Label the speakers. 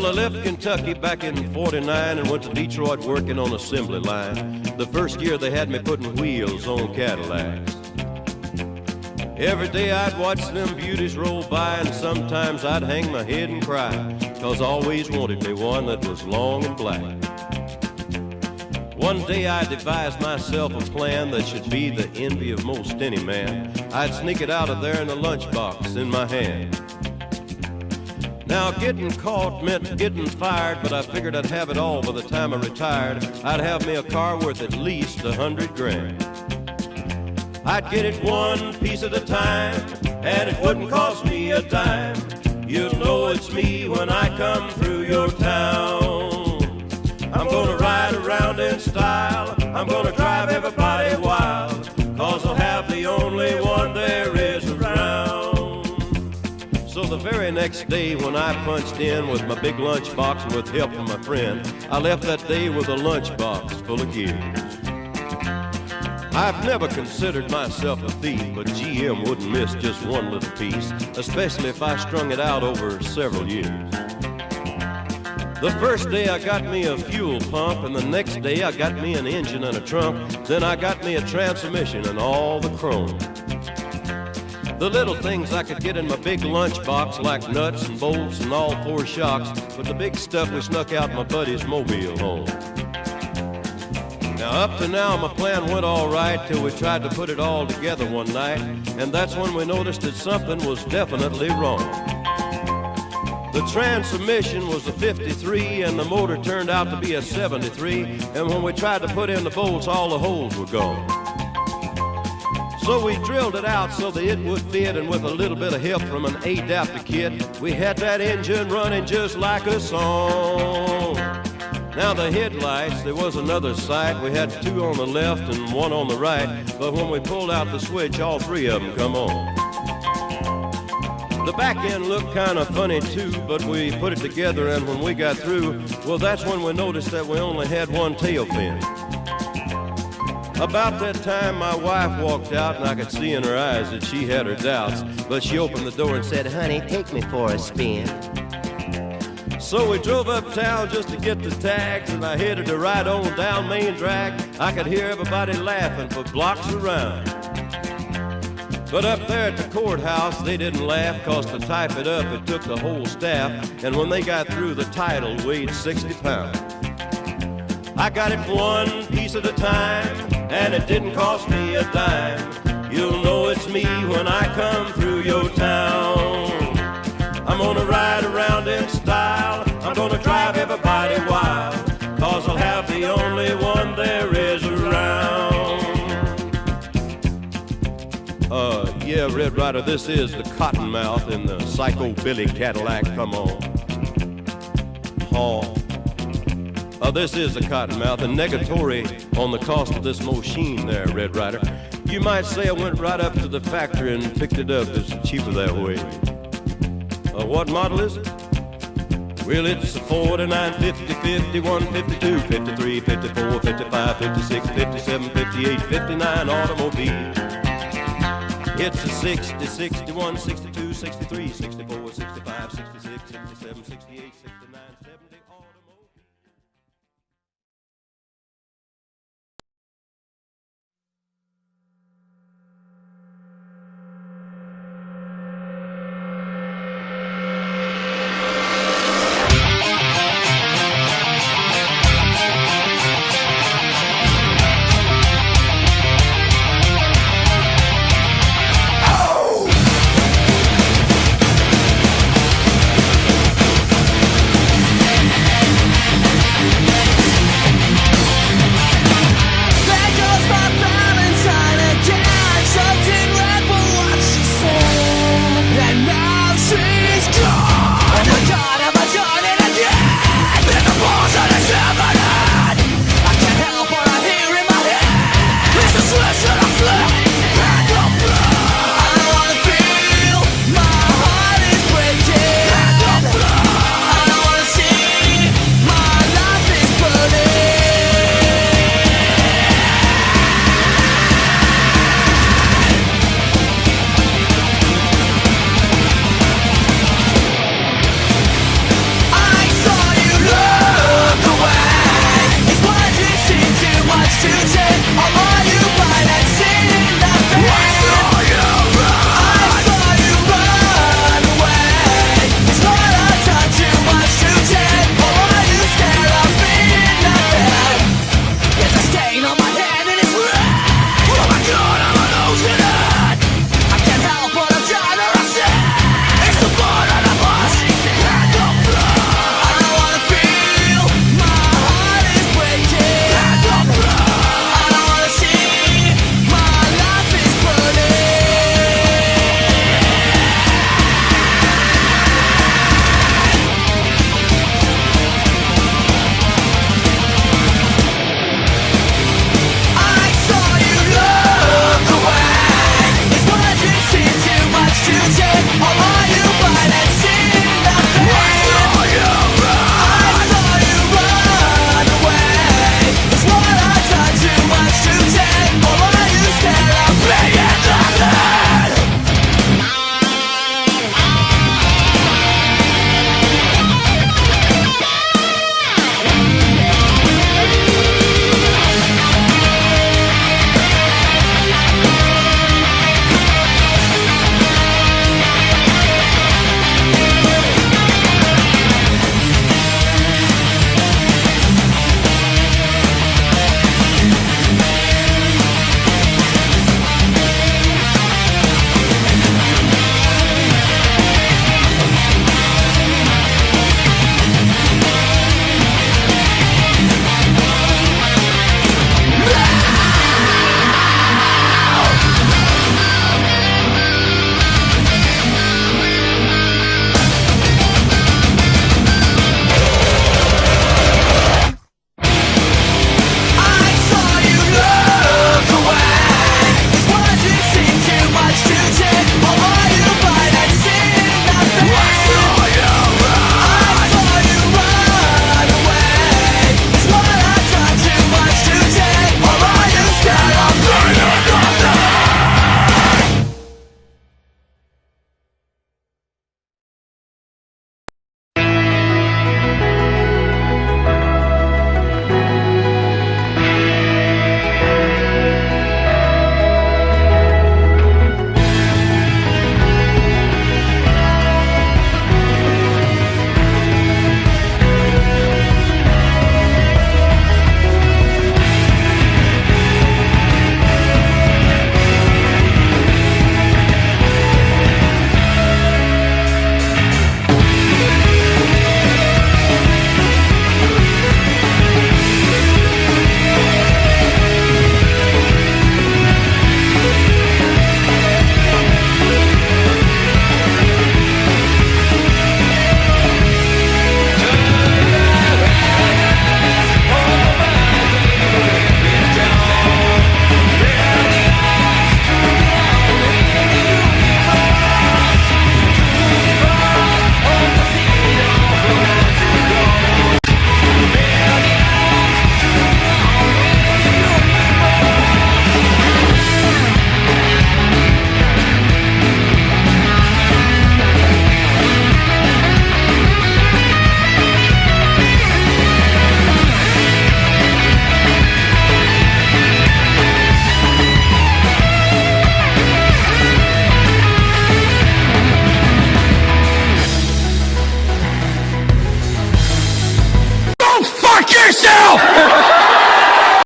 Speaker 1: Well, I left Kentucky back in '49 and went to Detroit working on assembly line. The first year they had me putting wheels on Cadillacs. Every day I'd watch them beauties roll by, and sometimes I'd hang my head and cry, 'cause I always wanted me one that was long and black. One day I devised myself a plan that should be the envy of most any man. I'd sneak it out of there in a lunchbox in my hand. Now getting caught meant getting fired, but I figured I'd have it all by the time I retired. I'd have me a car worth at least $100 grand. I'd get it one piece at a time, and it wouldn't cost me a dime. You'll know it's me when I come through your town. I'm gonna ride around in style, I'm gonna drive everybody wild, 'cause I'll have the only one there is around. So the very next day when I punched in with my big lunchbox and with help from my friend, I left that day with a lunchbox full of gears. I've never considered myself a thief, but GM wouldn't miss just one little piece, especially if I strung it out over several years. The first day I got me a fuel pump, and the next day I got me an engine and a trunk. Then I got me a transmission and all the chrome. The little things I could get in my big lunchbox, like nuts and bolts and all four shocks, but the big stuff we snuck out my buddy's mobile home. Now up to now my plan went all right till we tried to put it all together one night, and that's when we noticed that something was definitely wrong. The transmission was a 53 and the motor turned out to be a 73, and when we tried to put in the bolts, all the holes were gone. So we drilled it out so that it would fit, and with a little bit of help from an adapter kit, we had that engine running just like a song. Now the headlights, there was another sight. We had two on the left and one on the right, but when we pulled out the switch, all three of them come on. The back end looked kind of funny too, but we put it together, and when we got through, well, that's when we noticed that we only had one tail fin. About that time, my wife walked out, and I could see in her eyes that she had her doubts, but she opened the door and said, "Honey, take me for a spin." So we drove uptown just to get the tags, and I headed to ride on down Main Drag. I could hear everybody laughing for blocks around. But up there at the courthouse, they didn't laugh, 'cause to type it up, it took the whole staff, and when they got through, the title weighed 60 pounds. I got it one piece at a time, and it didn't cost me a dime. You'll know it's me when I come through your town. I'm gonna ride around in style, I'm gonna drive everybody wild, 'cause I'll have the only one there is around. Yeah, Red Ryder, this is the Cottonmouth in the Psycho Billy Cadillac, come on. This is the Cottonmouth, and negatory on the cost of this machine there, Red Ryder. You might say I went right up to the factory and picked it up. It's cheaper that way. What model is it? Well, it's a 49, 50, 51, 52, 53, 54, 55, 56, 57, 58, 59 automobile. It's a 60, 61, 62, 63, 64, 65, 66, 67, 68, 69, 70 automobile.
Speaker 2: yourself!